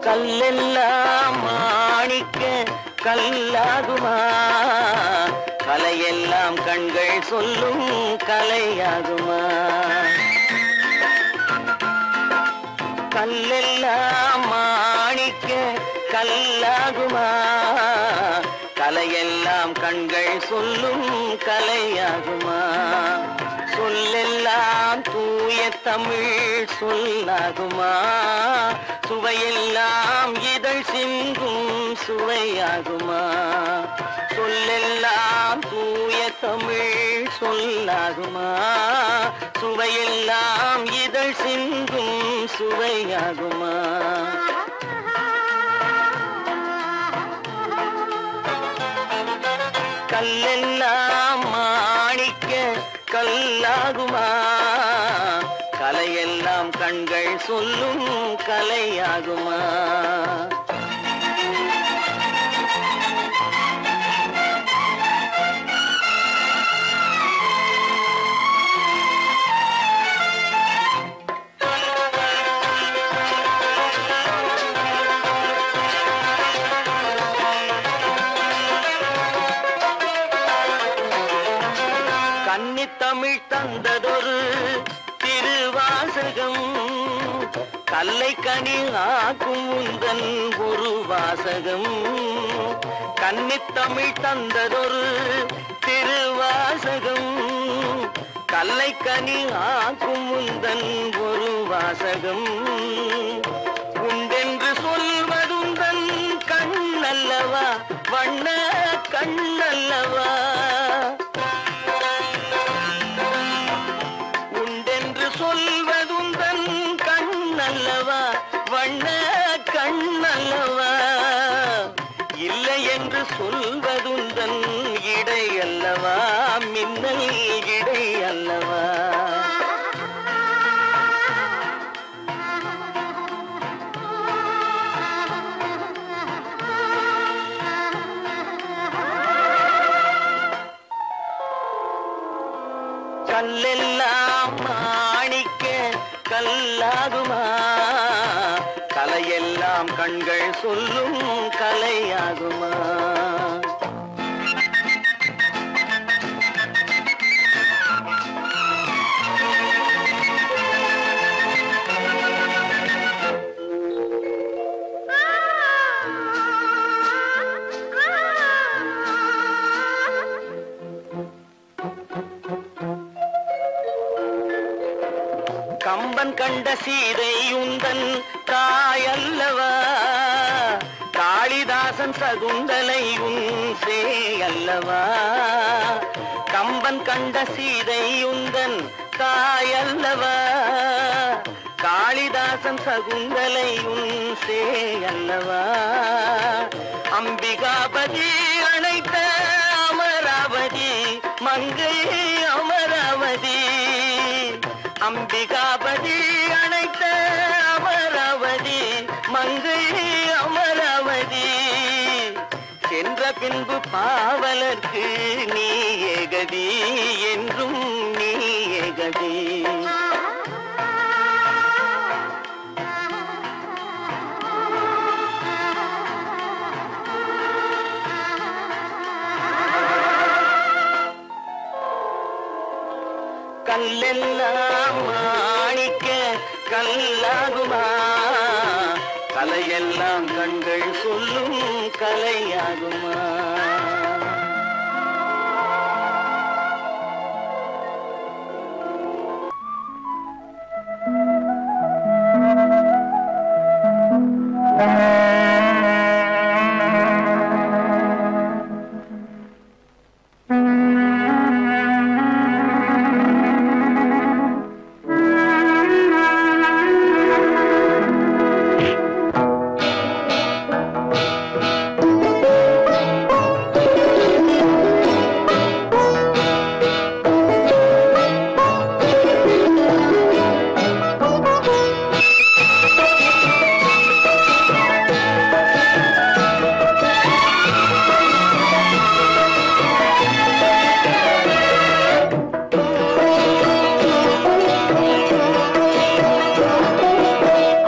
கல்லெல்லாம் மாணிக்க கல்லாகுமா, கலையெல்லாம் கண்கள் சொல்லும் கலையாகுமா. கல்லெல்லாம் மாணிக்க கல்லாகுமா, கலையெல்லாம் கண்கள் சொல்லும் கலையாகுமா. சொல்லெல்லாம் தூய தமிழ் சொல்லாகுமா, சுவையெல்லாம் இதழ் சிந்தும் சுவையாகுமா. சொல்லெல்லாம் தூய தமிழ் சொல்லாகுமா, சுவையெல்லாம் இதழ் சிந்தும் சுவையாகுமா. கல்லெல்லாம் மாணிக்க கல்லாகுமா, கலையெல்லாம் கண்கள் சொல்லும் கலையாகுமா? கன்னித்தமிழ் தந்ததொரு திருவாசகம், கல்லை கனி ஆக்கும் உந்தன் ஒரு வாசகம். கன்னித்தமிழ் தந்ததொரு திருவாசகம், கல்லை கனி ஆக்கும் உந்தன் ஒரு வாசகம். உண்டென்று சொல்வதுந்தன் கண்ணல்லவா, வண்ண கண்ணல்லவா? சொல்வதுந்தன் கண்ணல்லவா, வண்ண கண்ணல்லவா? இல்லை என்று சொல்வதுந்தன் இடை அல்லவா, மின்னல் இடை அல்லவா? கல்லெல்லாம் மாணிக்க கல்லாகுமா? கலையெல்லாம் கண்கள் சொல்லும் கலையாகுமா? கம்பன் கண்ட சீதை உந்தன் தாயல்லவா, காளிதாசன் சகுந்தலை உன் சேயல்லவா? கம்பன் கண்ட சீதை உந்தன் தாயல்லவா, காளிதாசன் சகுந்தலை உன் சேயல்லவா? அம்பிகாபதி அணைத்த அமராவதி மங்கை அமராவதி, அம்பிகாபதி அணைத்த அமராவதி மங்கை அமராவதி. சென்ற பின்பு பாவலர்க்கு நீ ஏகதி, என்றும் நீ ஏகதி. கல்லெல்லாம் மாணிக்க கல்லாகுமா? கலையெல்லாம் கண்கள் சொல்லும் கலையாகுமா?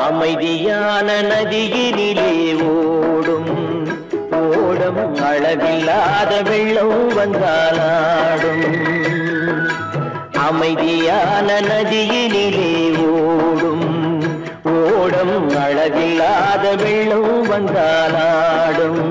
அமைதியான நதியினிலே ஓடும் ஓடும் அளவில்லாத வெள்ளம் வந்தாலாடும். அமைதியான நதியினிலே ஓடும் ஓடும் அளவில்லாத வெள்ளம் வந்தாலாடும்.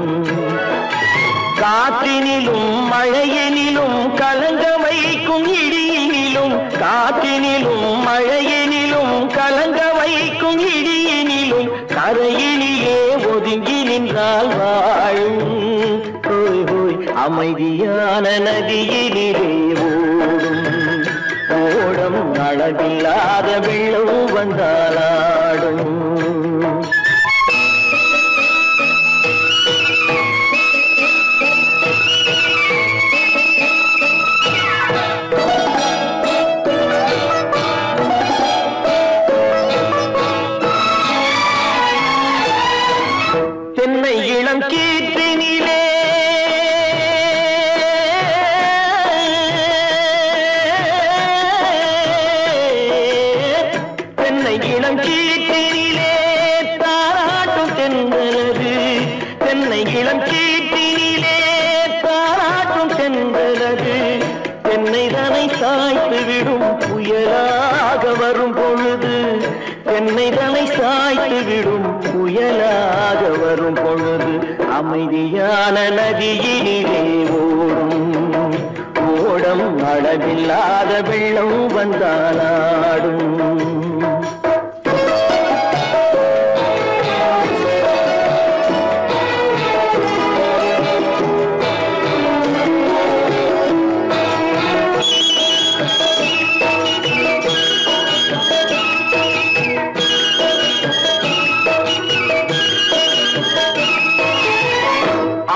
காற்றினிலும் மழையினிலும் கலங்க வைக்கும் இடியினிலும், காற்றினிலும் மழையினிலும் கலங்க வைக்கும் இடியினிலும், கரையினிலே ஒதுங்கி நின்றால் வாழும். ஹோய் ஹோய் அமைதியான நதியினிலே ஓடும் ஓடும் அளவில்லாத வெள்ளம் வந்தாலாடும். என்னை தலை சாய்த்து விடும் புயலாக வரும் பொழுது அமைதியான நதியினிலே ஓடும் ஓடம் அளவில்லாத வெள்ளம் வந்தாலாடும்.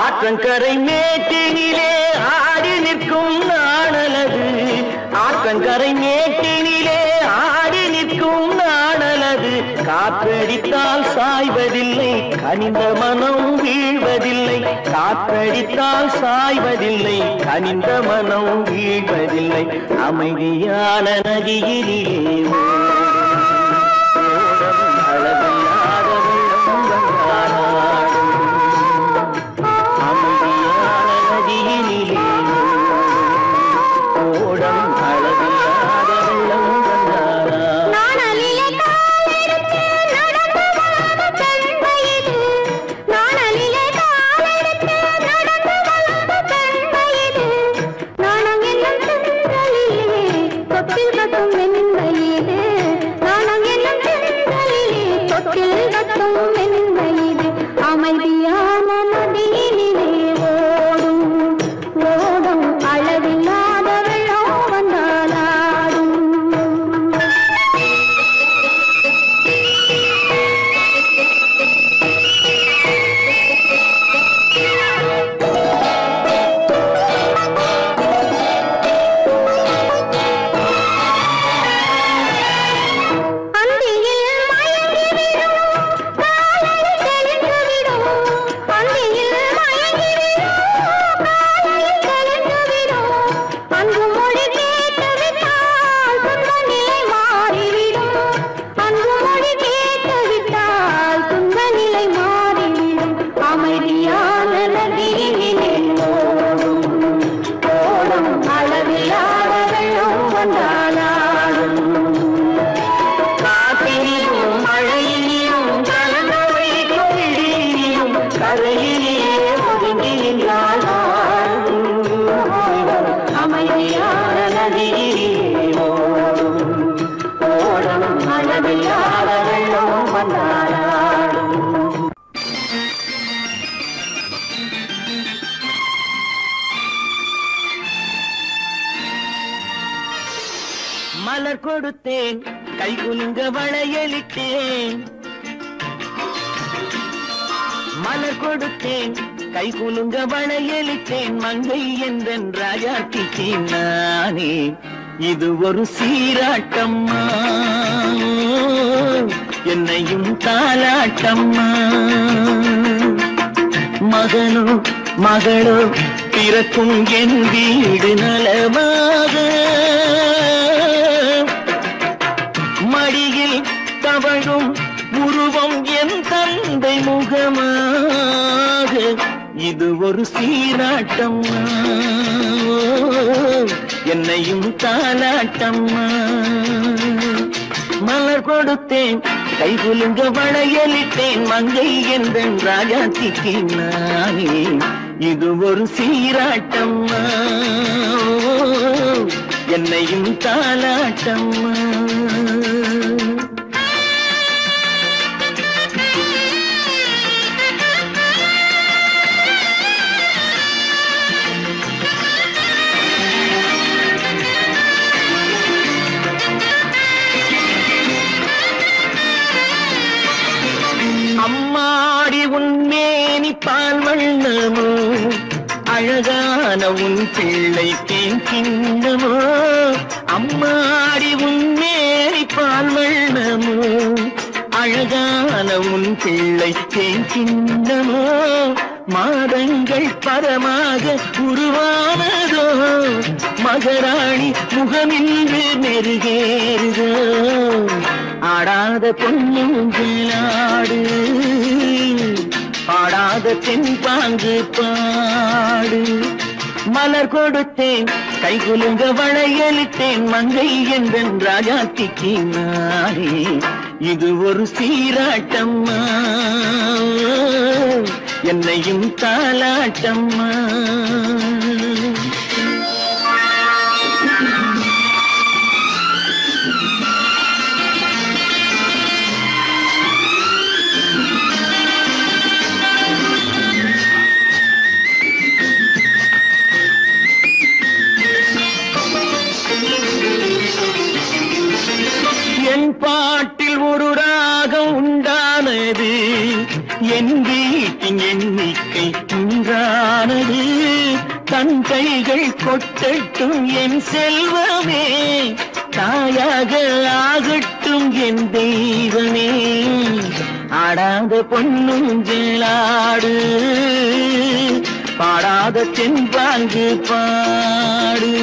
ஆற்றங்கரை மேட்டினிலே ஆடி நிற்கும் நாணலது ஆற்றங்கரை மேட்டினிலே ஆடி நிற்கும் நாணலது காற்றடித்தால் சாய்வதில்லை கனிந்த மனம் வீழ்வதில்லை காற்றடித்தால் சாய்வதில்லை கனிந்த மனம் வீழ்வதில்லை அமைதியான நதியிலே மலர் கொடுத்தேன் கைகுலுங்க வளையலிட்டேன் மலர் கொடுத்தேன் கைகுலுங்க வளையலிட்டேன் மங்கை என்றன் ராஜாத்திக்கு நானே இது ஒரு சீராட்டம்மா என்னையும் தாலாட்டம்மா மகனோ மகளோ பிறக்கும் என் வீடு நலமாக மடியில் தவழும் உருவம் என் தந்தை முகமாக இது ஒரு சீராட்டம்மா என்னையும் தாலாட்டம்மா மலர் கொடுத்தேன் கைகுலுங்க வளையலிட்டேன் மங்கை என்றன் ராஜாத்திக்கு நானே இது ஒரு சீராட்டம்மா என்னையும் தாலாட்டம்மா அம்மாடி உன்மேனி பால் வண்ணமோ அழகான உன் பிள்ளை தேன் கிண்ணமோ அம்மாடி உன்மேனி பால் வண்ணமோ அழகான உன் பிள்ளை தேன் கிண்ணமோ மாதங்கள் பரமாக உருவானதோ மகராணி முகமின்று மெருகேறுதோ ஆடாத பொன்னுங்களாடு பாடாத தென்பாங்கு பாடு மலர் கொடுத்தேன் கைகுலுங்க வளையலிட்டேன் மங்கை என்றன் ராஜாத்திக்கு நானே இது ஒரு சீராட்டம்மா என்னையும் தாலாட்டம்மா. என் பாட்டில் ஒரு ராகம் உண்டானது, என் வீட்டின் எண்ணிக்கை உண்டானது. தன் கைகள் கொட்டட்டும் என் செல்வமே, தாயாக ஆகட்டும் என் தெய்வமே. ஆடாத பொன்னுஞ்சலாடு, பாடாத தென்பாங்கு பாடு.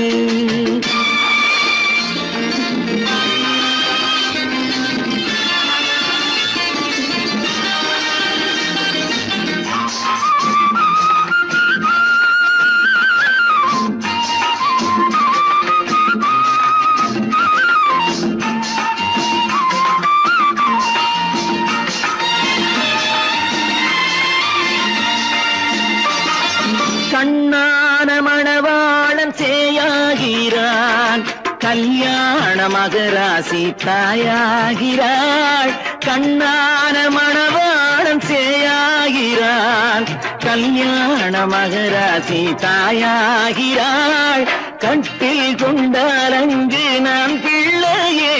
கண்ணான மணவாளன் சேயாகிறான், கல்யாண மகராசி தாயாகிறாள். கண்ணான மணவாளன் சேயாகிறான், கல்யாண மகராசி தாயாகிறாள். கட்டில் கொண்டால் அங்கு நான் பிள்ளையே,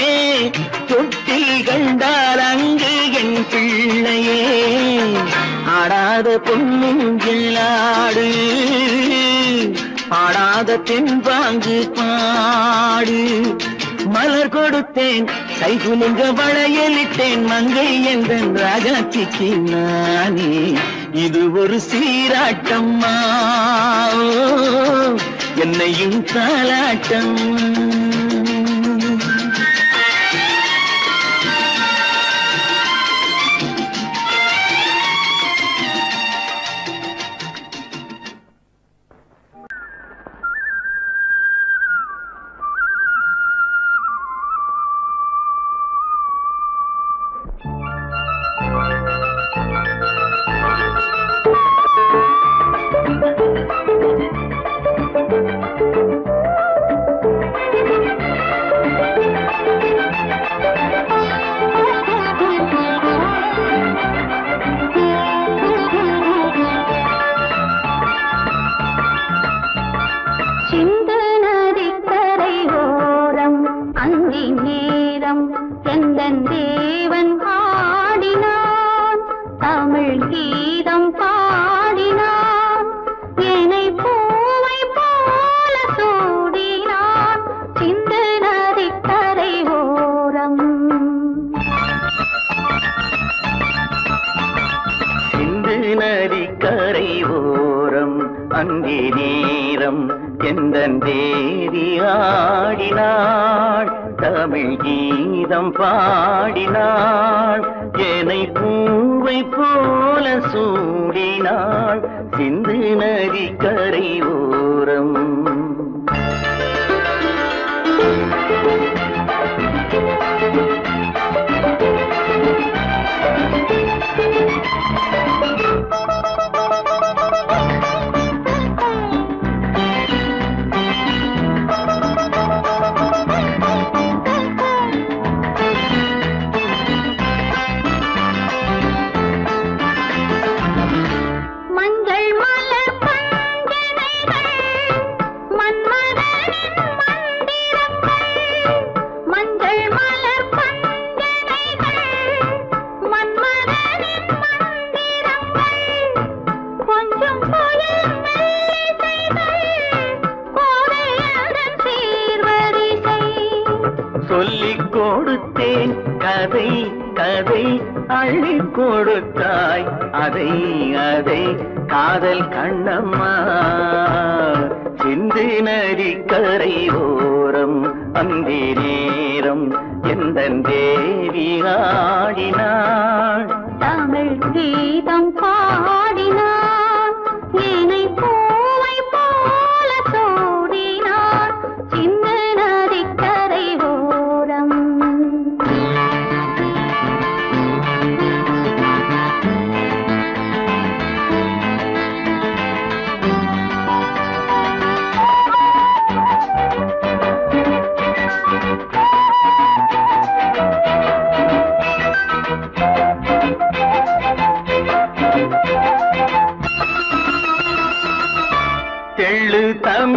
தொட்டில் கண்டால் அங்கு என் பிள்ளையே. ஆடாத பொன்னுஞ்சலாடு, பாடாத தென்பாங்கு பாடு. மலர் கொடுத்தேன் கைகுலுங்க வளையலிட்டேன், மங்கை எந்தன் ராஜாத்திக்கு நானே. இது ஒரு சீராட்டம்மா என்னையும் தாலாட்டம். பாடினாள் என்னை பூவை போல சூடினாள் சிந்து நதி கரை ஓரம். சொல்லிக் கொடுத்தேன் கதை கதை அள்ளி கொடுத்தாய் அதை அதை காதல் கண்ணம்மா சிந்து நதி கரை ஓரம் அந்தி நேரம் எந்தன் தேவி ஆடினாள் தமிழ் கீதம் பாடினாள் என்னை பூவை போல சூடினாள் சிந்து நதி கரை ஓரம்.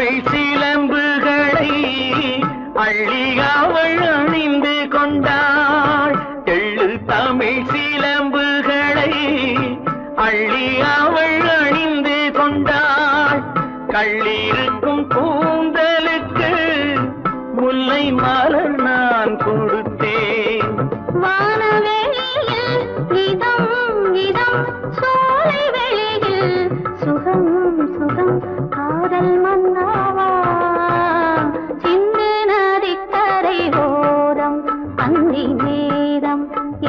தமிழ் சிலம்புகளை அள்ளி அவள் அணிந்து கொண்டாள். எள்ளு தமிழ் சிலம்புகளை அள்ளி அவள் அணிந்து கொண்டாள். கள்ளிருக்கும் கூந்தலுக்கு முல்லை மலர் நான் கொடுத்தேன். வானவெளியில் இதம் இதம் சோலை வெளியில் சுகம் சுகம் காதல் மன்னாவா சிந்து நதிக்கரை ஓரம் அந்தி நேரம்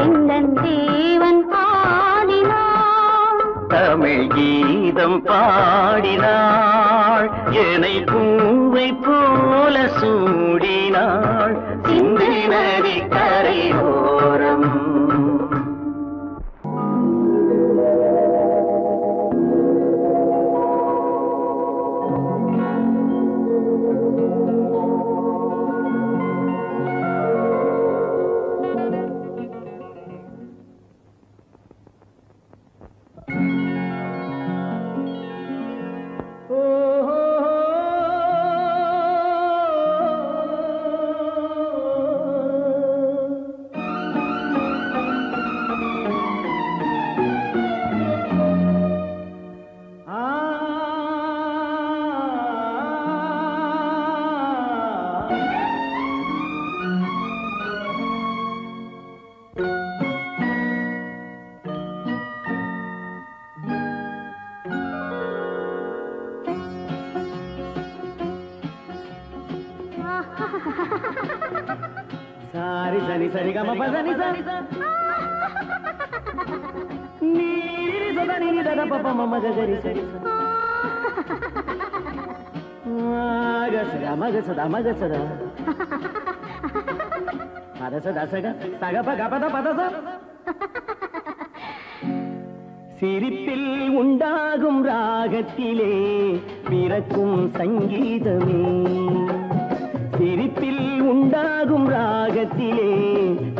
எந்தன் தேவன் பாடினான். தமிழ் கீதம் பாடினாள் என்னை பூவை போல சூடினாள் சிந்து நதிக்கரை ஓரம். సారి సని సరి గమ పదని సని నీరి సదని దద పప మమ గరి సరి గసద మగసద మగసద పదసద సగ సగ పగ పద పదస. சிரிப்பில் உண்டாகும் ராகத்திலே பிறக்கும் சங்கீதமே. சிரிப்பில் உண்டாகும் ராகத்திலே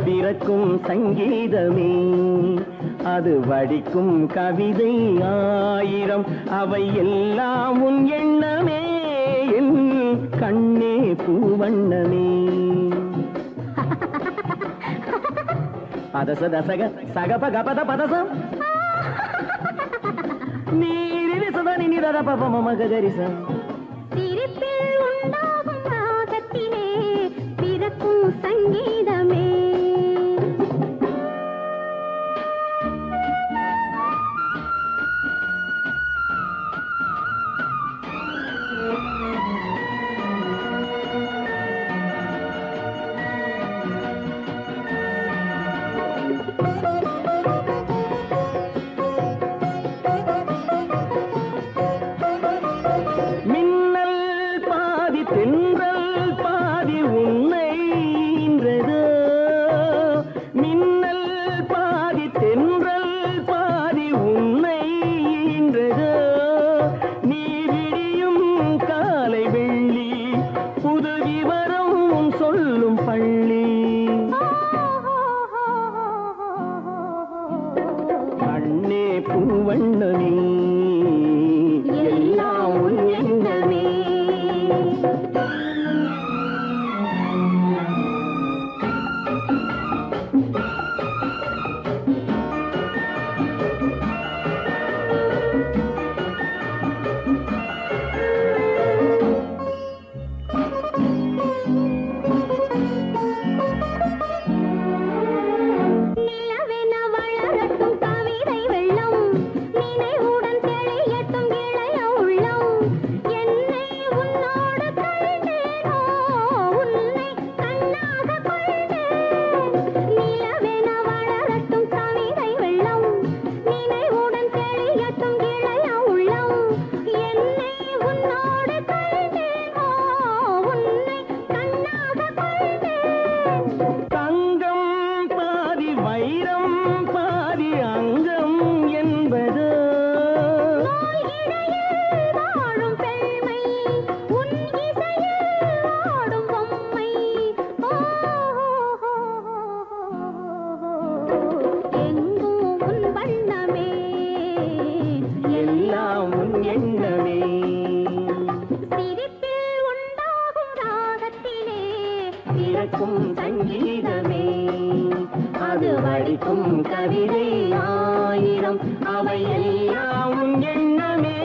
பிறக்கும் சங்கீதமே. அது வடிக்கும் கவிதை ஆயிரம் அவை எல்லாம் உன் எண்ணமே. என் கண்ணே பூவண்ணமே. பதச தசக சகப கபத பதசம் நீரி சதனி நிரத பப மம கரிச. சிரிப்பில் உண்டாகும் ராகத்திலே பிறக்கும் சங்கீதமே. பூவண்ணமே எல்லாம் உன் எண்ணமே. நிலவென வளரட்டும் கவிதை வெள்ளம் நினைவுடன் ஓரம் அவை எல்லாம் உன் எண்ணமே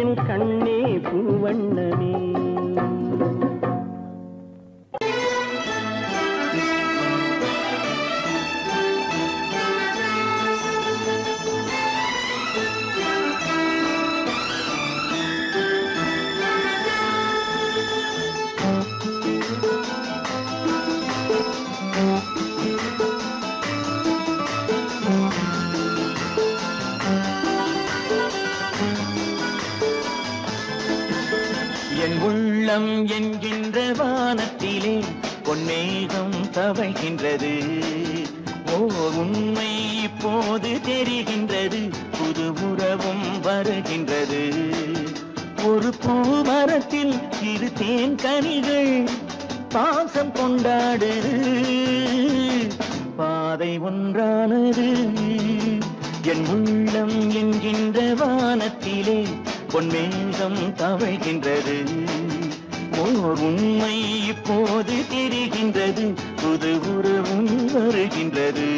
என் கண்ணே பூவண்ணமே. என் உள்ளம் என்கின்ற வானத்திலே பொன்னேகம் தவழ்கின்றது. ஓர் உண்மை இப்போது தெரிகின்றது, புது உறவும் வருகின்றது. ஒரு பூமரத்தில் இரு தேன் கனிகள் பாசம் கொண்டாடு, பாதை ஒன்றானது. என் உள்ளம் என்கின்ற வானத்திலே பொன்மேகம் தவழ்கின்றது. ஓர் உண்மை இப்போது தெரிகின்றது, புது உறவும் வருகின்றது.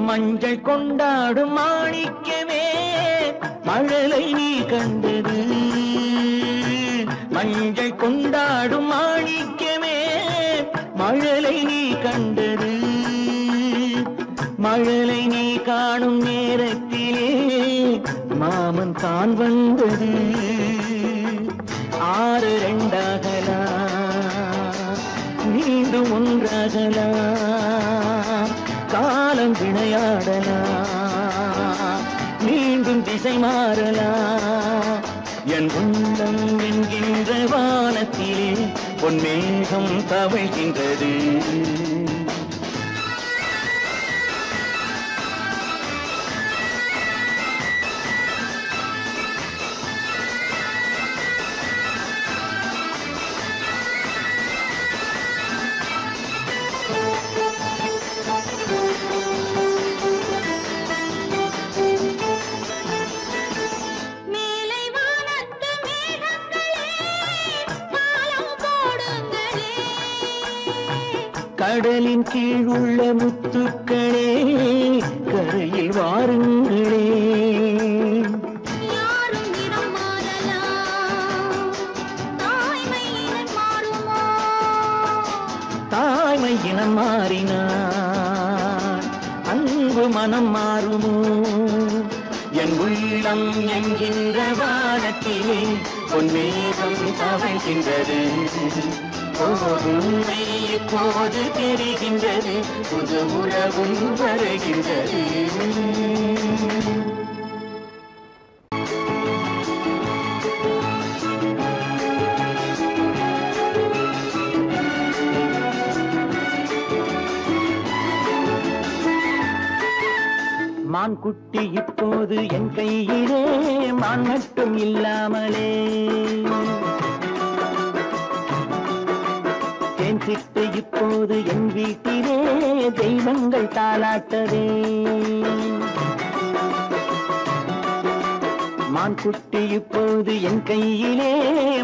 மஞ்சள் கொண்டாடும் மாணிக்கமே மழலை நீ கண்டது. மஞ்சள் கொண்டாடும் மாணிக்கமே மழலை நீ கண்டது. மழலை நீ காணும் நேரத்திலே மாமன் தான் வந்தது. 6 2ஆகலாம், மீண்டும் ஒன்றாகலாம். காலம் விளையாடலாம், மீண்டும் திசை மாறலாம். என் உள்ளம் என்கின்ற வானத்திலே பொன்மேகம் தவழ்கின்றது. கடலின் கீழ் உள்ள முத்துக்களே கரையில் வாருங்களே. யாரும் நிறம் மாறலாம், தாய்மை இனம் மாறுமோ? தாய்மை இனம் மாறினார் அன்பு மனம் மாறுமோ? என் உள்ளம் என்கின்ற வானத்திலே பொன்மேகம் தவழ்கின்றது. உண்மை இப்போது தெரிகின்றது, புது உறவும் வருகின்றது. மான் குட்டி இப்போது என் கையிலே மான் மட்டும் இல்லாமலே தேன் சிட்டு இப்போது என் வீட்டிலே தெய்வங்கள் தாலாட்டவே மான் குட்டி இப்போது என் கையிலே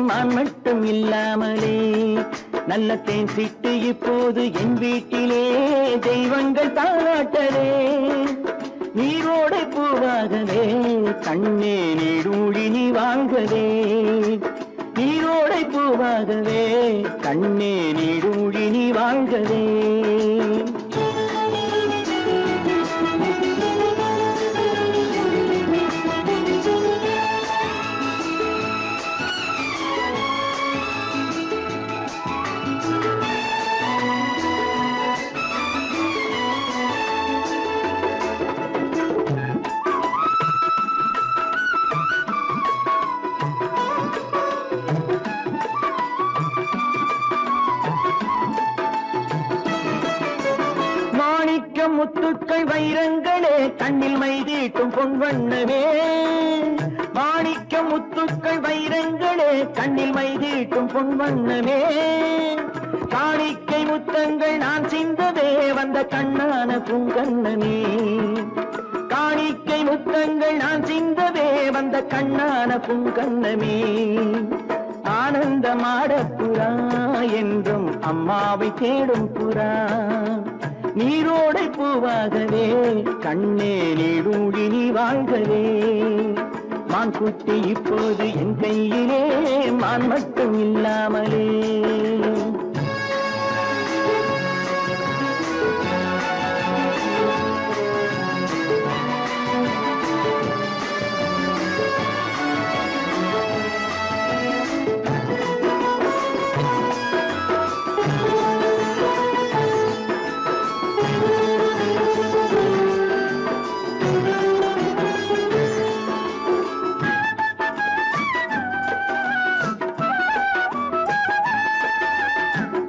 மான் மட்டும் இல்லாமலே நல்ல தேன் சிட்டு இப்போது என் வீட்டிலே தெய்வங்கள் தாலாட்டவே நீரோடை பூவாகவே கண்ணே நீடூழி நீ வாழ்கவே நீரோடை பூவாகவே கண்ணே நீடூழி நீ வாழ்கவே முத்துக்கள் வைரங்களே கண்ணில் மைதீட்டும் பொன்வண்ணமே மாணிக்க முத்துக்கள் வைரங்களே கண்ணில் மைதீட்டும் பொன்வண்ணமே காணிக்கை முத்தங்கள் நான் சிந்தவே வந்த கண்ணான பூங்கண்ணமே காணிக்கை முத்தங்கள் நான் சிந்தவே வந்த கண்ணான பூங்கண்ணமே ஆனந்தமாட புறா என்றும் அம்மாவை தேடும் புறா நீரோடை பூவாகவே கண்ணே நீடூழி நீ வாழ்கவே மான் குட்டி இப்போது என் கையிலே மான் மட்டும் இல்லாமலே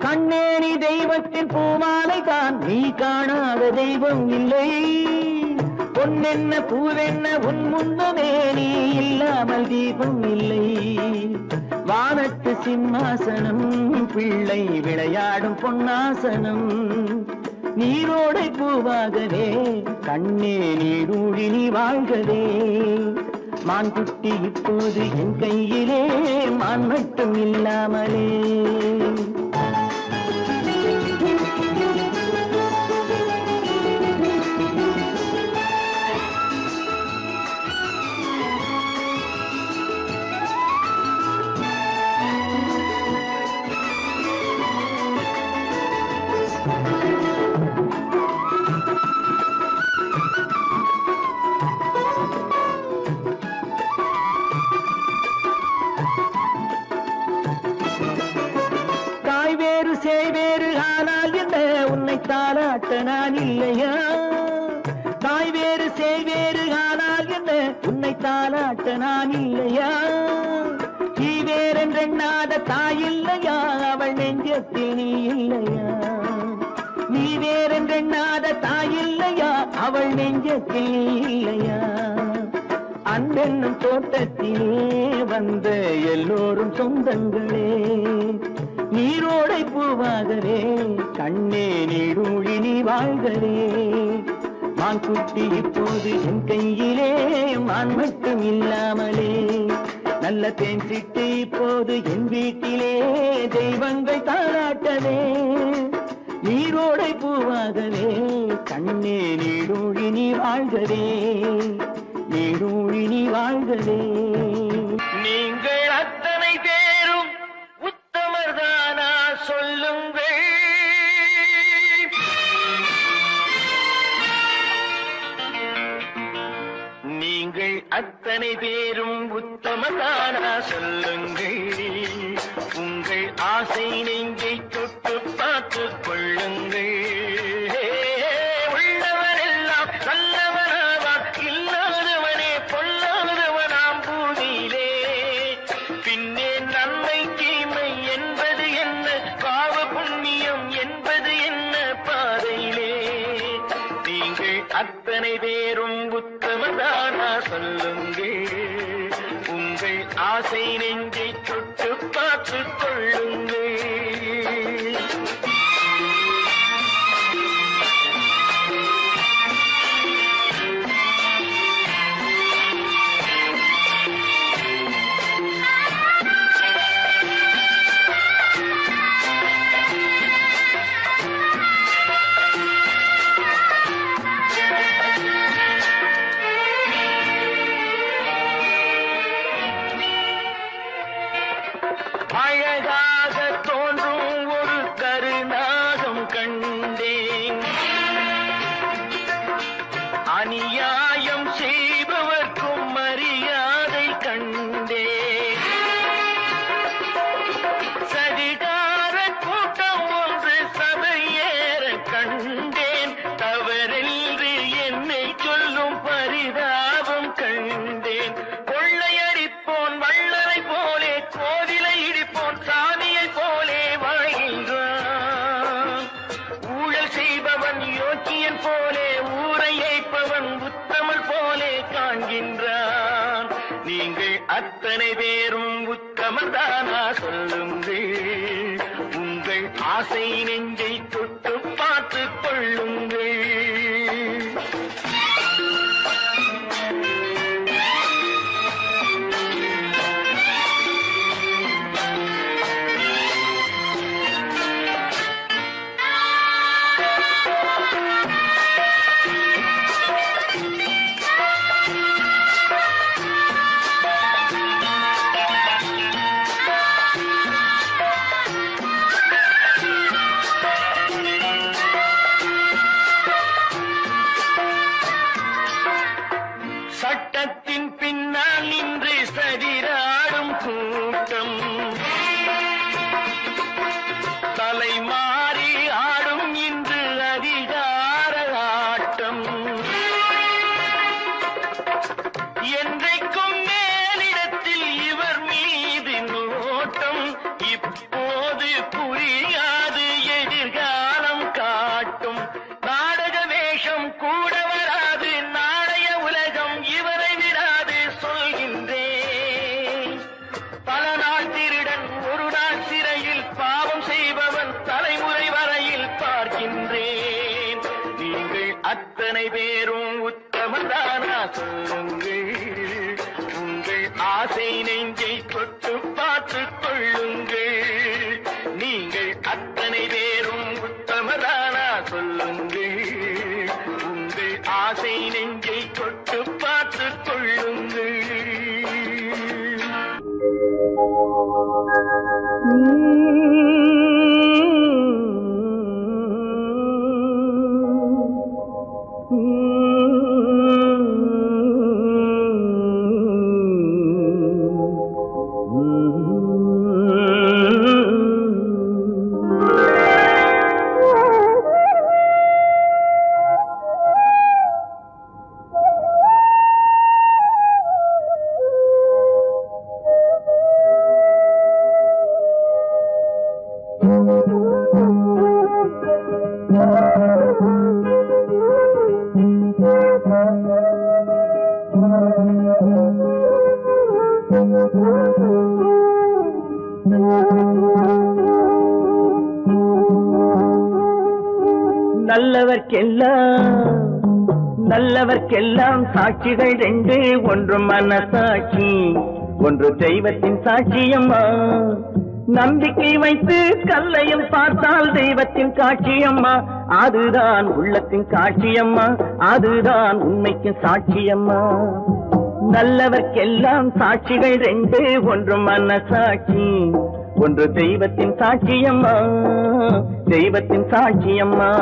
கண்ணேனி தெய்வத்தின் பூமாலை தான் நீ காணாத தெய்வம் இல்லை பொன்னென்ன பூவென்ன உன் முன்னமே நீ இல்லாமல் தீபம் இல்லை வானத்து சிம்மாசனம் பிள்ளை விளையாடும் பொன்னாசனம் நீரோடை பூவாகவே கண்ணே நீடூழி நீ வாழ்கவே மான் குட்டி இப்போது என் கையிலே மான் மட்டும் இல்லாமலே சேவேறு ஆனால் என்ன உன்னை தாலாட்ட நான் இல்லையா தாய் வேறு சேவேறு ஆனால் என்ன உன்னை தாலாட்ட நான் இல்லையா நீ வேறென்றெண்ணாத தாய் இல்லையா அவள் நெஞ்சத்தில் நீ இல்லையா நீ வேறென்றெண்ணாத தாய் இல்லையா அவள் நெஞ்சத்தில் நீ இல்லையா அன்பென்னும் தோட்டத்திலே வந்த எல்லோரும் சொந்தங்களே நீரோடை பூவாகவே கண்ணே நீடூழி நீ வாழ்கவே மான் குட்டி இப்போது என் கையிலே மான் மட்டும் இல்லாமலே நல்ல தேன் சிட்டு இப்போது என் வீட்டிலே தெய்வங்கள் தாராட்டவே நீரோடை பூவாகவே கண்ணே நீடூழி நீ வாழ்கவே நீடூழி நீ வாழ்கவே நீங்கள் அத்தனை பேரும் உத்தமர்தானா சொல்லுங்கள் நீங்கள் அத்தனை பேரும் உத்தமர்தானா சொல்லுங்கள் உங்கள் ஆசை நெஞ்சை தொட்டு பார்த்துக் கொள்ளுங்கள் உள்ளவரெல்லாம் நல்லவனாவான் இல்லாதவனே பொல்லாதவனாம் பூமியிலே பின்னே நன்மை தீமை என்பது என்ன பாவ புண்ணியம் என்பது என்ன பாதையிலே நீங்கள் அத்தனை பேரும் உத்தமதானா சொல்லுங்கள் உங்கள் ஆசை நெஞ்சை தொட்டு பார்த்துக் கொள்ளுங்கள் அழகாக தோன்றும் ஒரு கருநாகம் கண்டேன் அநியாயம் செய்பவர்க்கும் மரியாதை கண்டேன் சதிகார கூட்டம் ஒன்று சபையேற கண்டேன் தவறென்று என்னை சொல்லும் பரிதாபம் கண்டேன் கொள்ளையடிப்போன் வள்ளலை போலே கோவிலை இடிப்போன் சாமியை போலே வாழ்கின்றான் ஊழல் செய்பவன் யோக்கியன் போலே ஊரை ஏய்ப்பவன் உத்தமல் போலே காண்கின்றான் நீங்கள் அத்தனை பேரும் உத்தமதானா சொல்லுங்கள் உங்கள் ஆசை நெஞ்சை தொட்டு பார்த்துக் கொள்ளுங்கள் சட்டத்தின் பின்னால் நின்று சதிராடும் கூட்டம் தலைமாறி ஆடும் இன்று அதிகார ஆட்டம் என்றைக்கும் மேலிடத்தில் இவர் மீது நோட்டம் இப்போது புரியாது எதிர்காலம் காட்டும் நாடக வேஷம் கூட வராது நாளைய உலகம் இவரை விடாது சொல்கின்றேன் பல நாள் திருடன் ஒரு நாள் சிறையில் பாவம் செய்பவன் தலைமுறை வரையில் பார்க்கின்றேன் நீங்கள் அத்தனை பேரும் உத்தமதானா சொல்லுங்கள் உங்கள் ஆசை நெஞ்சை தொட்டு பார்த்துக் கொள்ளுங்கள் நீங்கள் அத்தனை பேரும் உத்தமதானா சொல்லுங்கள் உங்கள் ஆசை நெஞ்சை தொட்டு பார்த்துக் கொள்ளுங்கள் நல்லவர்க்கெல்லாம் சாட்சிகள் ரெண்டு ஒன்று மனசாட்சி ஒன்று தெய்வத்தின் சாட்சியம்மா நம்பிக்கை வைத்து கல்லையும் பார்த்தால் தெய்வத்தின் காட்சியம்மா அதுதான் உள்ளத்தின் காட்சியம்மா அதுதான் உண்மைக்கு சாட்சியம்மா நல்லவர்க்கெல்லாம் சாட்சிகள் ரெண்டு ஒன்று மனசாட்சி ஒன்று தெய்வத்தின் சாட்சியம்மா தெய்வத்தின் சாட்சியம்மா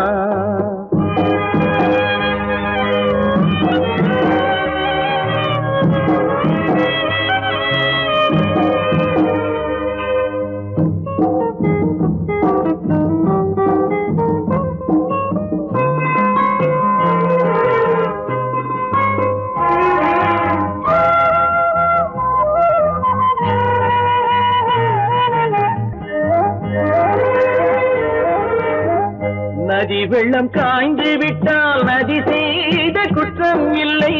நதி வெள்ளம் காய்ந்து விட்டால் நதி செய்த குற்றம் இல்லை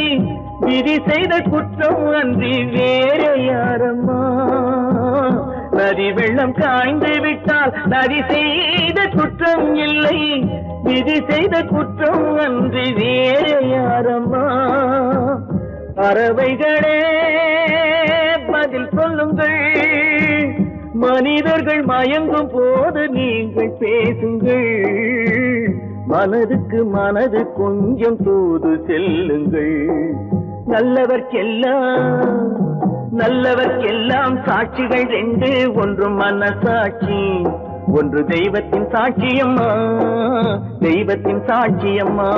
விதி செய்த குற்றம் அன்றி வேற யாரம்மா நதி வெள்ளம் காய்ந்து விட்டால் நதி செய்த குற்றம் இல்லை விதி செய்த குற்றம் அன்றி வேற யாரம்மா பறவைகளே பதில் சொல்லுங்கள் மனிதர்கள் மயங்கும் போது நீங்கள் பேசுங்கள் மனதுக்கு மனது கொஞ்சம் தூது செல்லுங்கள் நல்லவர்க்கெல்லாம் சாட்சிகள் ரெண்டு ஒன்று மனசாட்சி ஒன்று தெய்வத்தின் சாட்சியம்மா தெய்வத்தின் சாட்சியம்மா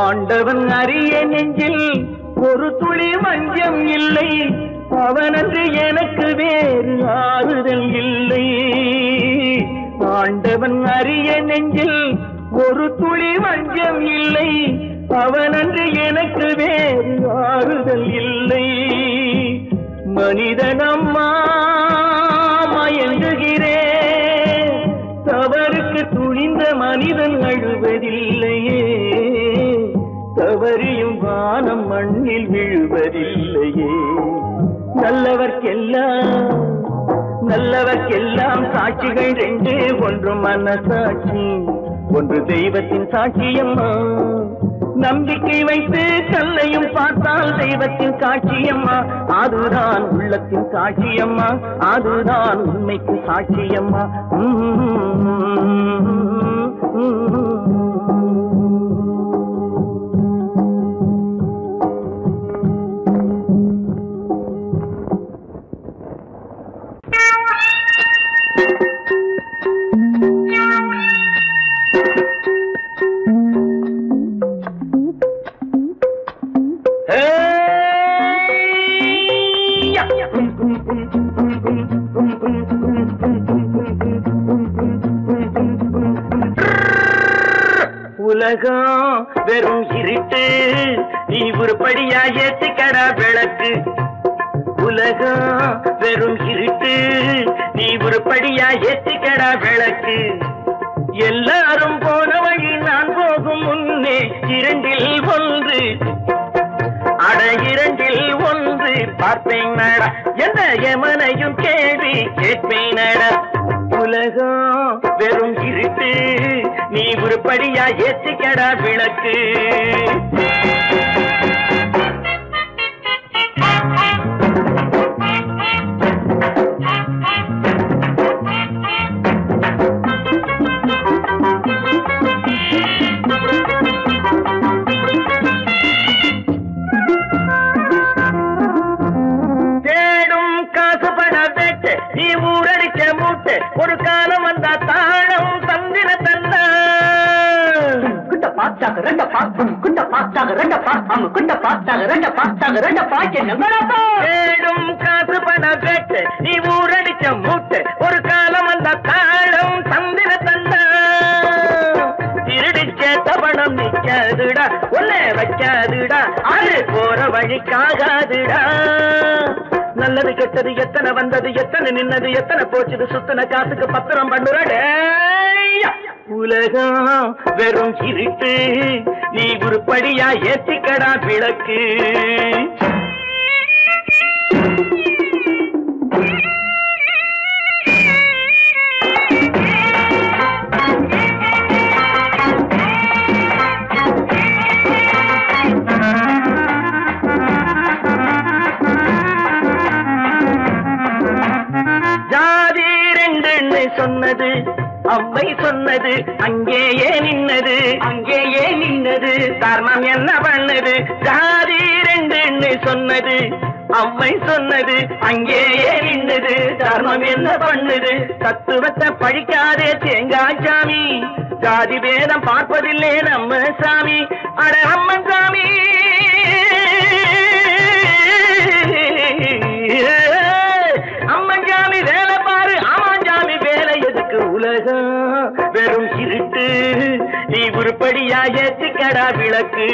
ஆண்டவன் அறிய நெஞ்சில் ஒரு துளி வஞ்சம் இல்லை அவனன்று எனக்கு வேறு ஆறுதல் இல்லை ஆண்டவன் அறிய நெஞ்சில் ஒரு துளி வஞ்சம் இல்லை அவனன்று எனக்கு வேறு ஆறுதல் இல்லை மனிதனம்மா மயங்குகிறேன் தவறுக்கு துணிந்த மனிதன் அழுவதில்லையே தவறியும் வானம் மண்ணில் விழுவதில்லையே நல்லவர்க்கெல்லாம் சாட்சிகள் ரெண்டு ஒன்று மனசாட்சி ஒன்று தெய்வத்தின் சாட்சியம்மா நம்பிக்கை வைத்து கல்லையும் பார்த்தால் தெய்வத்தின் சாட்சியம்மா அதுதான் உள்ளத்தின் சாட்சியம்மா அதுதான் உண்மைக்கு சாட்சியம்மா உலகம் வெறும் இருட்டு நீ உருப்படியா ஏத்திக்கடா விளக்கு உலகம் வெறும் இருட்டு நீ உருப்படியா ஏத்திக்கடா விளக்கு எல்லாரும் போன வழி நான் போகும் முன்னே இரண்டில் ஒன்று அட இரண்டில் ஒன்று பார்ப்பேன் நட எந்த எமனையும் கேள்வி கேட்பேன் நட உலகம் வெறும் இருட்டு நீ உருப்படியா ஏத்திக்கடா விளக்கு தேடும் காசு பட வேட்டு நீ ஊரடிச்ச மூட்டு ஒரு காலம் வந்தா தாழம் தந்திர தந்தா குட்ட பாச்சாக ரெண்ட பாக்கும் குட்ட பாச்சாக ரெண்ட பாக்கும் குட்ட பாச்சாக ரெண்ட பாச்சாக ரெண்ட பாக்க நம்பறப்பா தேடும் காசு பட வேட்டு நீ ஊரடிச்ச மூட்டு ஒரு காலம் வந்தா தாழம் தந்திர தந்தா திருடிச்ச தவணம் நிக்காதுடா ஒல்லே வைக்காதுடா அது போற வழிக்காகாதுடா நல்லது கெட்டது எத்தனை வந்தது எத்தனை நின்னது எத்தனை போச்சுது சுத்தன காசுக்கு பத்திரம் பண்ணுறடே உலகம் வெறும் இருட்டு நீ உருப்படியா ஏத்திக்கடா விளக்கு ஜாதி ரெண்டு சொன்னது அவ்வை சொன்னது அங்கேயே நின்னது தர்மம் என்ன பண்ணது ஜாதி ரெண்டு சொன்னது அவ்வை சொன்னது அங்கேயே நின்னது தர்மம் என்ன பண்ணுது தத்துவத்தை பழிக்காதே தேங்காய் சாமி ஜாதி வேதம் பார்ப்பதில்லே நம்ம சாமி அட அம்மன் சாமி அம்மன் சாமி இருட்டு நீ உருப்படியா ஏற்றிக்கடா விளக்கு.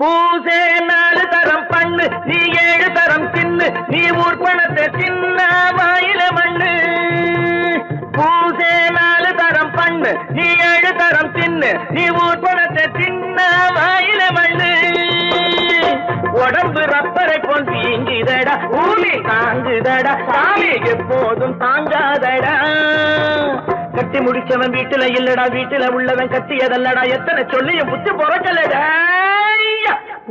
பூசே 4 தரம் பண்ணு நீ 7 தரம் தின்னு நீ ஊர் பணத்தை சின்ன வாயில மண்ணு. பூசே 4 தரம் பண்ணு நீ 7 தரம் தின்னு நீ ஊர் பணத்தை சின்ன வாயில மண்ணு. உடம்பு ரப்பரை போல் வீங்குதடா பூமி தாங்குதடா சாமி எப்போதும் தாங்காதடா. கட்டி முடிச்சவன் வீட்டுல இல்லடா வீட்டுல உள்ளவன் கட்டியதல்லடா எத்தனை சொல்லியும் புத்தி பொறக்கலடா.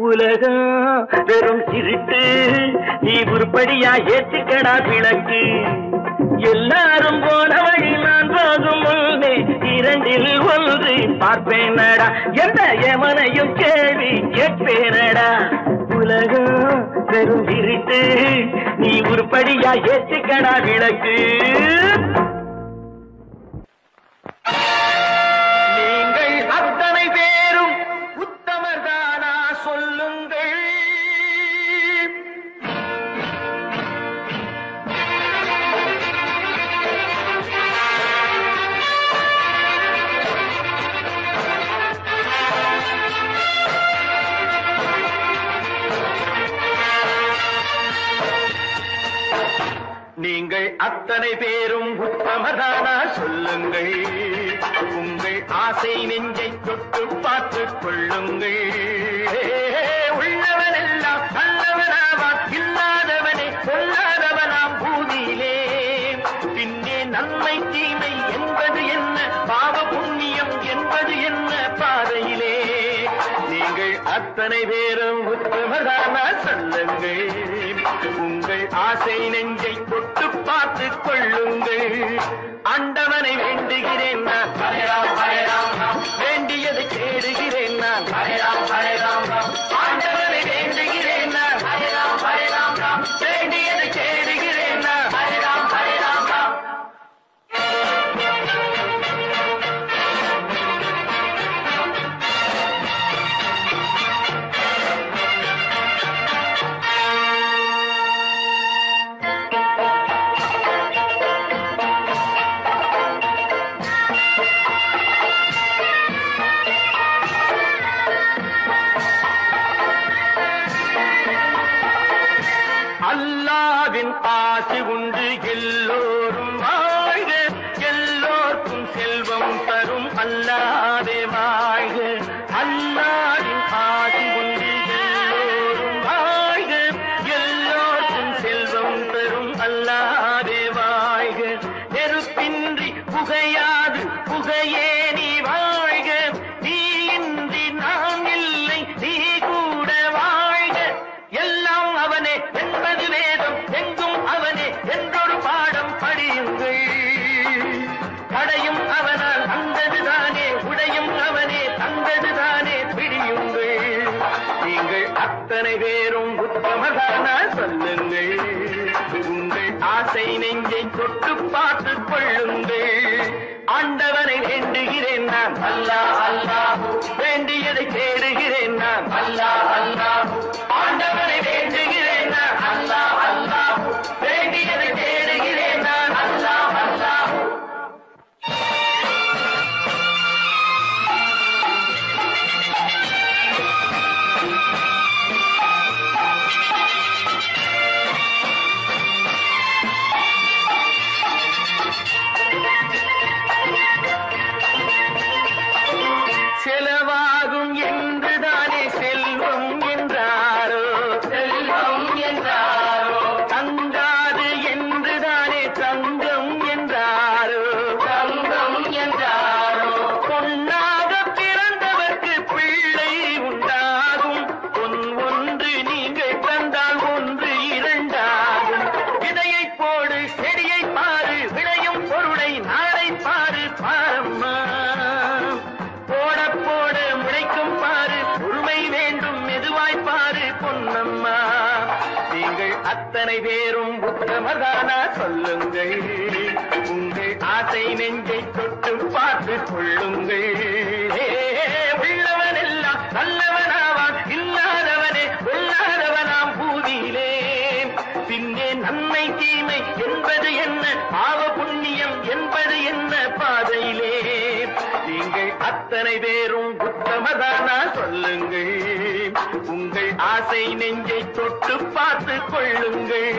உலகம் வெறும் இருட்டு நீ உருப்படியா ஏற்றிக்கடா விளக்கு. எல்லாரும் போன வழி நான் போகும் முன்னே 2ல் 1 பார்ப்பேனடா எந்த எமனையும் கேள்வி கேட்பேனடா. உலகம் வெறும் இருட்டு நீ உருப்படியா ஏற்றிக்கடா விளக்கு. நீங்கள் அத்தனை பேரும் உத்தமர்தானா சொல்லுங்கள். நீங்கள் அத்தனை பேரும் உத்தமதானா சொல்லுங்கள். உங்கள் ஆசை நெஞ்சை தொட்டு பார்த்துக் கொள்ளுங்கள். உள்ளவனெல்லாம் நல்லவனாவான் இல்லாதவனே கொல்லாதவனாம் பூதியிலே. பின்னே நன்மை தீமை என்பது என்ன பாவ புண்ணியம் என்பது என்ன பாதையிலே. நீங்கள் அத்தனை பேரும் உத்தமதானா சொல்லுங்கள். உங்கள் ஆசை நெஞ்சை தொட்டு பார்த்துக் கொள்ளுங்கள். ஆண்டவனை வேண்டுகிறேன் நான் வேண்டியதை கேடுகிறேன் நான். ஆண்டவனை வேண்டுகிறேன் நான் வேண்டியதை கேடுகிறேன் நான். அல்லாவின் ஆசி உண்டு எல்லோரும் வாழ்க. எல்லோருக்கும் செல்வம் தரும் அல்லாவே வாழ்க. அல்லாவின் ஆசி உண்டு எல்லோரும் வாழ்க. எல்லோருக்கும் செல்வம் தரும் அல்லாவே வாழ்க. நெருப்பின்றி புகையாது புகையே நீ வாழ்க. நீ இன்றி நான் இல்லை நீ கூட வாழ்க. எல்லாம் அவனே என்பது வேதம் எங்கும் அவனே என்றொரு பாடம் படியுங்கள். கடையும் அவனால் வந்ததுதானே உடையும் அவனே தந்ததுதானே பிடியுங்கள். நீங்கள் அத்தனை பேரும் உத்தமதானா சொல்லுங்கள். உங்கள் ஆசை நெஞ்சை தொட்டு பார்த்துக் கொள்ளுங்கள். ஆண்டவனை வேண்டுகிறேன் நான் அல்லாஹ் வேண்டியதை தேடுகிறேன் நான் அல்லாஹ். ஆண்டவனை வேண்டுகிறேன் நான் அல்லாஹ் வேண்டியதை தேடுகிறேன் நான் அல்லாஹ். செலவாகும் என்றுதானே செல்வம் என்றாரோ தங்காது என்றுதானே தங்கம் என்றாரோ பொன்னாக பிறந்தவர்க்கு பிள்ளை உண்டாகும். பொன் ஒன்று நீங்கள் தந்தால் ஒன்று இரண்டாகும். விதையை போடு செடியை பாரு விளையும் பொருளை நாளை பாரு பாரம்மா. போட போட முளைக்கும் பாரு பொறுமை வேண்டும் மெதுவாய் பாரு. அத்தனை பேரும் உத்தமதானா சொல்லுங்கள். உங்கள் ஆசை நெஞ்சை தொட்டு பார்த்து கொள்ளுங்கள். உள்ளவன் எல்லாம் நல்லவனாவான், இல்லாதவனே கொள்ளாதவனாம் பூதியிலே. பின்னே நன்மை தீமை என்பது என்ன, பாவ புண்ணியம் என்பது என்ன பாதையிலே. நீங்கள் அத்தனை பேரும் உத்தமதானா சொல்லுங்கள். உங்கள் ஆசை நெஞ்சை தொட்டு பார்த்து கொள்ளுங்கள்.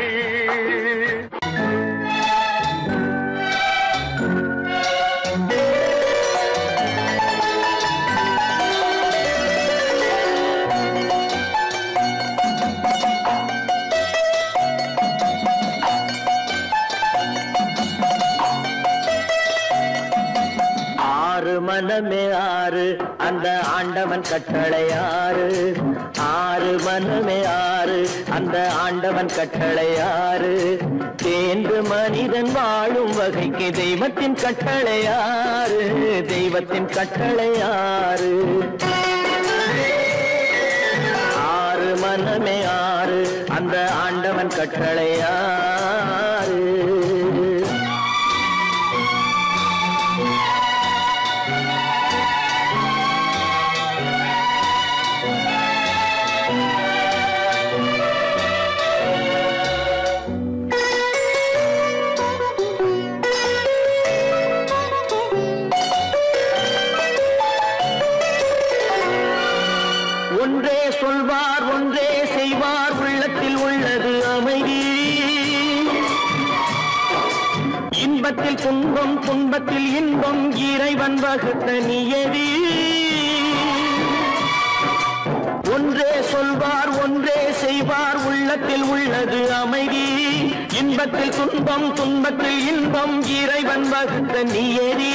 மனமே ஆறு அந்த ஆண்டவன் கட்டளை ஆறு. ஆறு மனமே ஆறு அந்த ஆண்டவன் கட்டளை ஆறு. தேர்ந்து மனிதன் வாழும் வகைக்கு தெய்வத்தின் கட்டளை ஆறு. தெய்வத்தின் கட்டளை ஆறு. ஆறு மனமே ஆறு அந்த ஆண்டவன் கட்டளை ஆறு. ஒன்றே சொல்வார் ஒன்றே செய்வார், உள்ளத்தில் உள்ளது அமைதி. இன்பத்தில் துன்பம் துன்பத்தில் இன்பம் இறைவன் வகுத்த நியதி. ஒன்றே சொல்வார் ஒன்றே செய்வார், உள்ளத்தில் உள்ளது அமைதி. இன்பத்தில் துன்பம் துன்பத்தில் இன்பம் இறைவன் வகுத்த நியதி.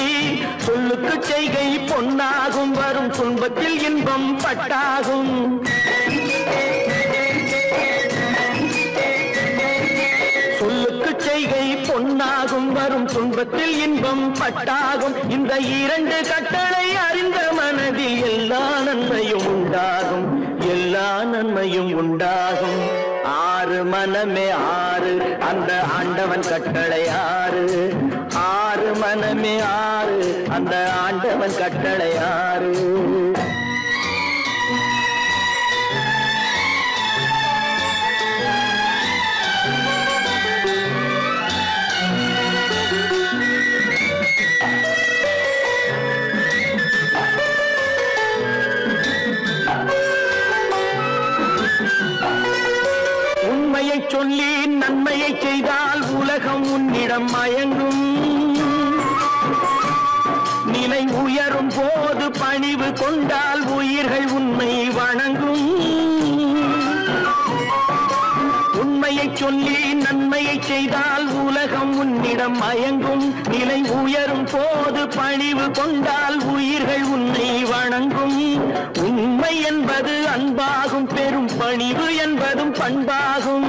சொல்லுக்கு செய்கை பொன்னாகும், வரும் துன்பத்தில் இன்பம் பட்டாகும். சொல்லுக்கு செய்கை பொன்னாகும், வரும் துன்பத்தில் இன்பம் பட்டாகும். இந்த இரண்டு கட்டளை அறிந்த மனதில் எல்லா நன்மையும் உண்டாகும். எல்லா நன்மையும் உண்டாகும். ஆறு மனமே ஆறு அந்த ஆண்டவன் கட்டளை ஆறு. ஆறு மனமே ஆறு அந்த ஆண்டவன் கட்டளை ஆறு. உண்மையை சொல்லி நன்மையை செய்தால் உலகம் உன்னிடம் மயங்கும். நிலை உயரும் போது பணிவு கொண்டால் உயிர்கள் உன்னை வணங்கும். உண்மையை சொல்லி நன்மையை செய்தால் உலகம் உன்னிடம் மயங்கும். நிலை உயரும் போது பணிவு கொண்டால் உயிர்கள் உன்னை வணங்கும். உண்மை என்பது அன்பாகும், பெரும் பணிவு என்பதும் பண்பாகும்.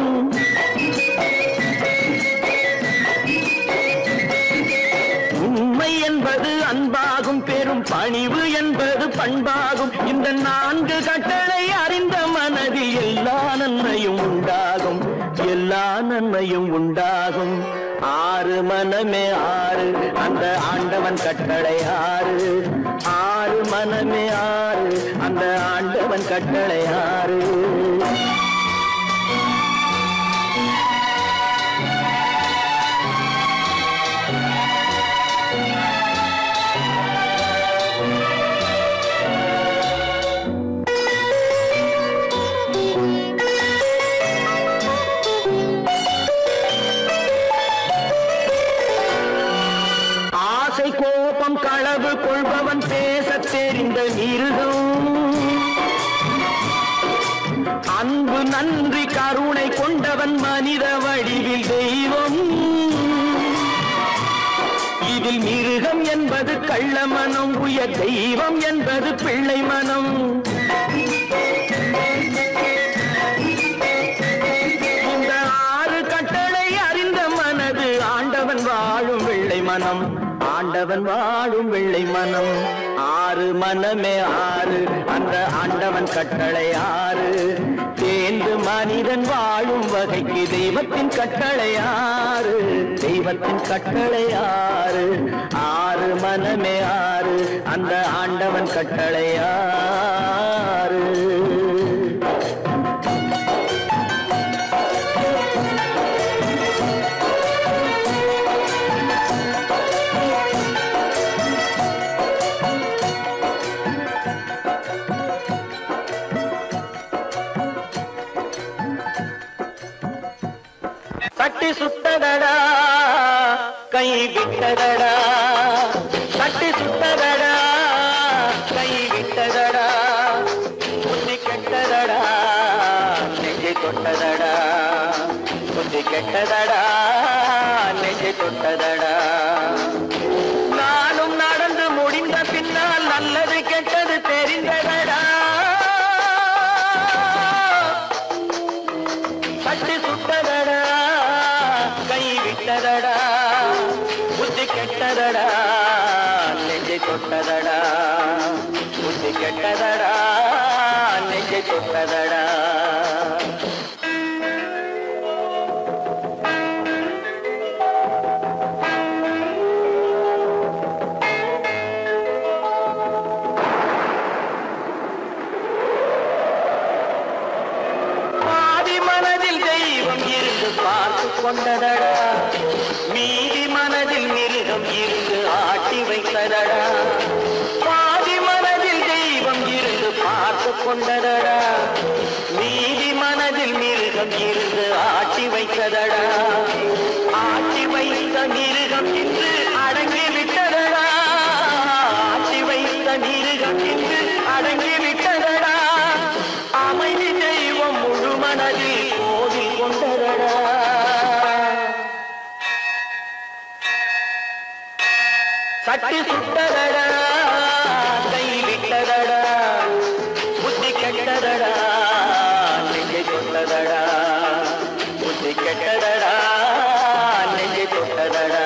உண்மை என்பது அன்பாகும், பெரும் பணிவு என்பது பண்பாகும். இந்த நான்கு கட்டளை அறிந்த மனதில் எல்லா நன்மையும் உண்டாகும். எல்லா நன்மையும் உண்டாகும். ஆறு மனமே ஆறு அந்த ஆண்டவன் கட்டளை ஆறு. ஆறு மனமே ஆறு அந்த ஆண்டவன் கட்டளை ஆறு. கோபம் களவு கொள்பவன் பேசத் தெரிந்த மிருகம். அன்பு நன்றி கருணை கொண்டவன் மனித வடிவில் தெய்வம். இதில் மிருகம் என்பது கள்ள மனம், உயர் தெய்வம் என்பது பிள்ளை மனம். இந்த ஆறு கட்டளை அறிந்த மனது ஆண்டவன் வாழும் வெள்ளை மனம். ஆண்டவன் வாழும் வெள்ளை மனம். ஆறு மனமே ஆறு அந்த ஆண்டவன் கட்டளை ஆறு தேர்ந்து மனிதன் வாழும் வகைக்கு தெய்வத்தின் கட்டளை ஆறு தெய்வத்தின் கட்டளை ஆறு ஆறு மனமே ஆறு அந்த ஆண்டவன் கட்டளை ஆறு தட்டி சுத்ததடா கை விட்டதடா தட்டி சுத்ததடா கை விட்டதடா புத்தி கெட்டதடா நெஞ்சை தொட்டதடா புத்தி கெட்டதடா நெஞ்சை தொட்டதடா நானும் நடந்து முடிந்த பின்னால் நல்லது கெட்டது தெரிந்ததடா தட்டி சுத்ததடா கை விட்டதடா புத்தி கெட்டதடா நெஞ்சை தொட்டதடா புத்தி கெட்டதடா நெஞ்சை தொட்டதடா கொண்டதடா மீதி மனதில் மிருகம் இருந்து ஆட்டி வைத்ததடா பாதி மனதில் தெய்வம் இருந்து பார்த்து கொண்டதடா மீதி மனதில் மிருகம் இருந்து ஆட்டி வைத்ததடா ஆட்டி வைத்த மிருகம் இன்று அடங்கி விட்டதடா ஆட்டி வைத்த மிருகம் இன்று அடங்கி விட்டதடா அமைதி தெய்வம் முழு மனதில் கோவில் கொண்டதடா தட்டி சுட்டதடா கை விட்டதடா புத்தி கெட்டதடா நெஞ்சை தொட்டதடா புத்தி கெட்டதடா நெஞ்சை தொட்டதடா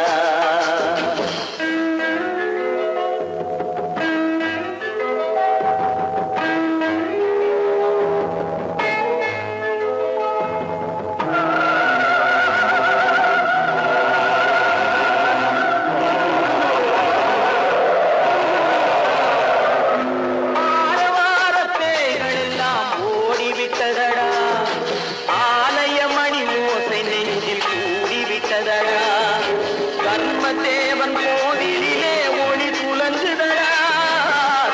தர்மதேவன் கோவிலிலே ஒளி புலங்குதடா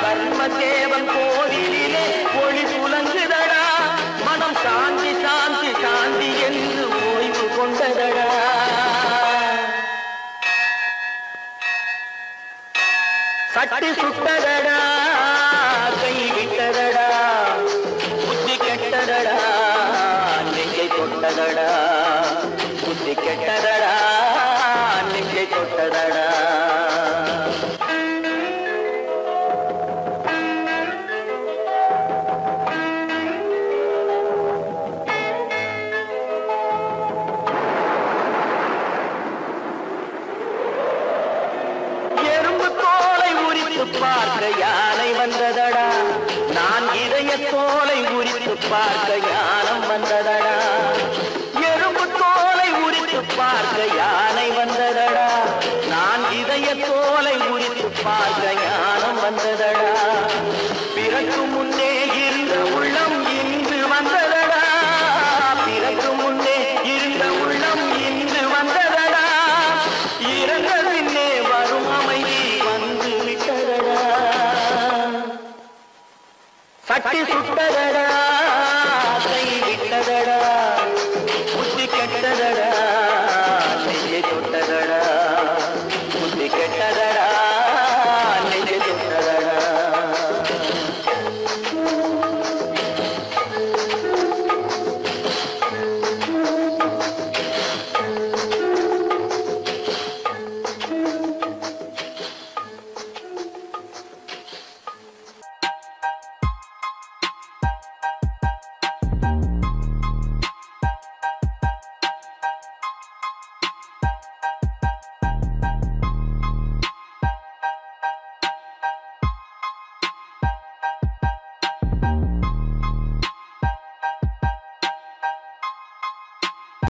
தர்மதேவன் கோவிலிலே ஒளி புலங்குதடா மனம் சாந்தி சாந்தி சாந்தி என்று ஓய்வு கொண்டதடா சட்டி சுட்டதடா கை விட்டதடா புத்தி கெட்டதடா நெஞ்சை தொட்டதடா புத்தி கெட்டதடா நெஞ்சை தொட்டதடா எறும்பு தோலை உரித்து பார்க்க யானை வந்ததடா நான் இதய தோலை உரித்து பார்க்க ஞானம் வந்ததடா எறும்பு தோலை உரித்து பார்க்க யானை வந்ததடா நான் இதய தோலை உரித்து பார்க்க ஞானம் வந்ததடா பிறகு முன்னே இருந்த உள்ளம் இன்று வந்ததடா பிறகு முன்னே இருந்த உள்ளம் இன்று வந்ததடா இறந்த பின்னே வரும் அமைதி வந்து விட்டதடா சட்டி சுட்டதடா கை விட்டதடா